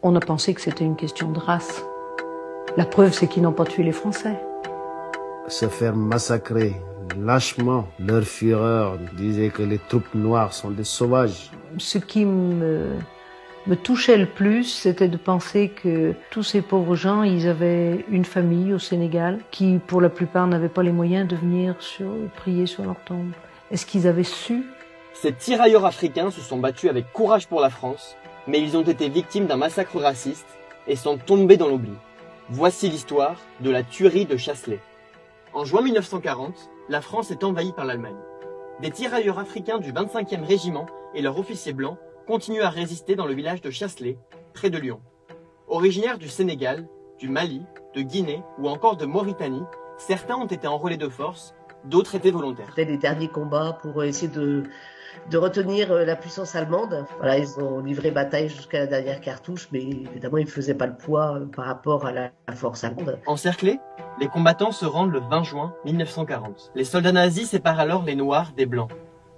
On a pensé que c'était une question de race. La preuve, c'est qu'ils n'ont pas tué les Français. Se faire massacrer lâchement, leur fureur disait que les troupes noires sont des sauvages. Ce qui me touchait le plus, c'était de penser que tous ces pauvres gens, ils avaient une famille au Sénégal qui, pour la plupart, n'avaient pas les moyens de venir prier sur leur tombe. Est-ce qu'ils avaient su? Ces tirailleurs africains se sont battus avec courage pour la France, mais ils ont été victimes d'un massacre raciste et sont tombés dans l'oubli. Voici l'histoire de la tuerie de Chasselet. En juin 1940, la France est envahie par l'Allemagne. Des tirailleurs africains du 25e régiment et leurs officiers blancs continuent à résister dans le village de Chasselet, près de Lyon. Originaires du Sénégal, du Mali, de Guinée ou encore de Mauritanie, certains ont été enrôlés de force, d'autres étaient volontaires. C'était les derniers combats pour essayer de retenir la puissance allemande. Voilà, ils ont livré bataille jusqu'à la dernière cartouche, mais évidemment, ils ne faisaient pas le poids par rapport à la force allemande. Encerclés, les combattants se rendent le 20 juin 1940. Les soldats nazis séparent alors les Noirs des Blancs.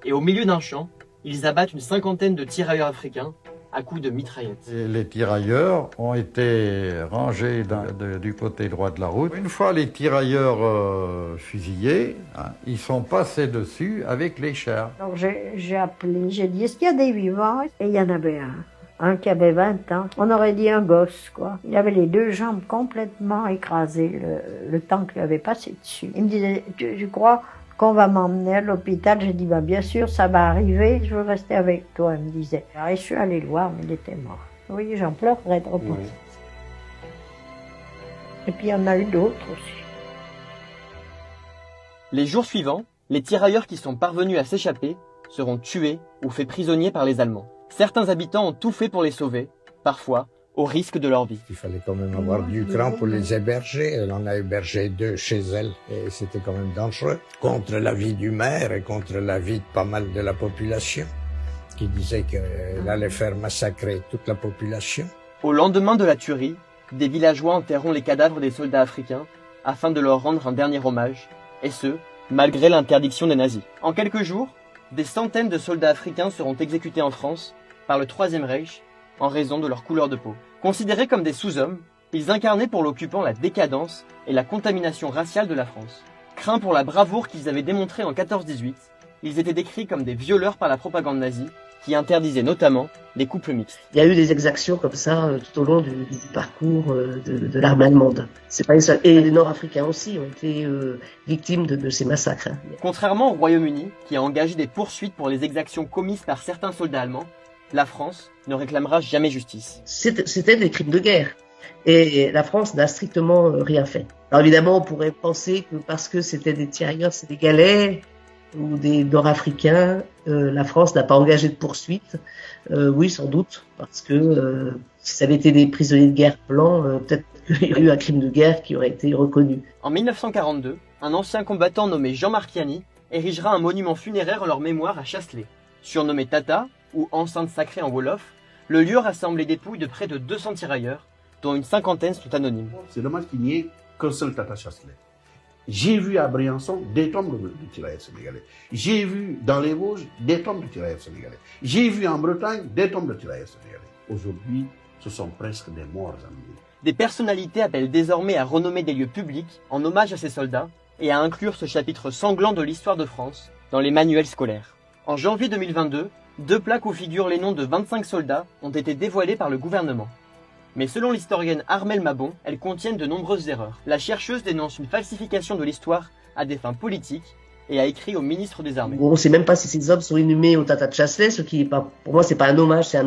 Et au milieu d'un champ, ils abattent une cinquantaine de tirailleurs africains à coups de mitraillettes. Et les tirailleurs ont été rangés du côté droit de la route. Une fois les tirailleurs fusillés, ils sont passés dessus avec les chars. Donc j'ai appelé, j'ai dit, est-ce qu'il y a des vivants? Et il y en avait un qui avait 20 ans. On aurait dit un gosse, quoi. Il avait les deux jambes complètement écrasées, le temps qu'il avait passé dessus. Il me disait, je crois qu'on va m'emmener à l'hôpital. J'ai dit, bah, bien sûr, ça va arriver, je veux rester avec toi, il me disait. Alors, je suis allée le voir, mais il était mort. Oui, j'en pleurerais de repenser. Oui. Et puis, il y en a eu d'autres aussi. Les jours suivants, les tirailleurs qui sont parvenus à s'échapper seront tués ou faits prisonniers par les Allemands. Certains habitants ont tout fait pour les sauver, parfois au risque de leur vie. Il fallait quand même avoir du cran pour les héberger. Elle en a hébergé 2 chez elle et c'était quand même dangereux. Contre l'avis du maire et contre l'avis de pas mal de la population qui disait qu'elle allait faire massacrer toute la population. Au lendemain de la tuerie, des villageois enterreront les cadavres des soldats africains afin de leur rendre un dernier hommage, et ce, malgré l'interdiction des nazis. En quelques jours, des centaines de soldats africains seront exécutés en France par le Troisième Reich en raison de leur couleur de peau. Considérés comme des sous-hommes, ils incarnaient pour l'occupant la décadence et la contamination raciale de la France. Craints pour la bravoure qu'ils avaient démontrée en 14-18, ils étaient décrits comme des violeurs par la propagande nazie, qui interdisait notamment les couples mixtes. Il y a eu des exactions comme ça tout au long du parcours de l'armée allemande. C'est pas les seuls. Et les Nord-Africains aussi ont été victimes de ces massacres. Contrairement au Royaume-Uni, qui a engagé des poursuites pour les exactions commises par certains soldats allemands, la France ne réclamera jamais justice. C'était des crimes de guerre. Et la France n'a strictement rien fait. Alors évidemment, on pourrait penser que parce que c'était des tirailleurs sénégalais ou des Nord-Africains, la France n'a pas engagé de poursuite. Oui, sans doute, parce que si ça avait été des prisonniers de guerre blancs, peut-être qu'il y aurait eu un crime de guerre qui aurait été reconnu. En 1942, un ancien combattant nommé Jean Marchiani érigera un monument funéraire en leur mémoire à Chasselet. Surnommé Tata, ou enceinte sacrée en Wolof, le lieu rassemble les dépouilles de près de 200 tirailleurs, dont une cinquantaine sont anonymes. C'est dommage qu'il n'y ait qu'un seul Tata Chasselet. J'ai vu à Briançon des tombes de tirailleurs sénégalais. J'ai vu dans les Vosges des tombes de tirailleurs sénégalais. J'ai vu en Bretagne des tombes de tirailleurs sénégalais. Aujourd'hui, ce sont presque des morts amis. Des personnalités appellent désormais à renommer des lieux publics en hommage à ces soldats et à inclure ce chapitre sanglant de l'histoire de France dans les manuels scolaires. En janvier 2022, 2 plaques où figurent les noms de 25 soldats ont été dévoilées par le gouvernement. Mais selon l'historienne Armelle Mabon, elles contiennent de nombreuses erreurs. La chercheuse dénonce une falsification de l'histoire à des fins politiques et a écrit au ministre des Armées. On ne sait même pas si ces hommes sont inhumés au Tata de Chasselet, ce qui est pas, pour moi, c'est pas un hommage, c'est un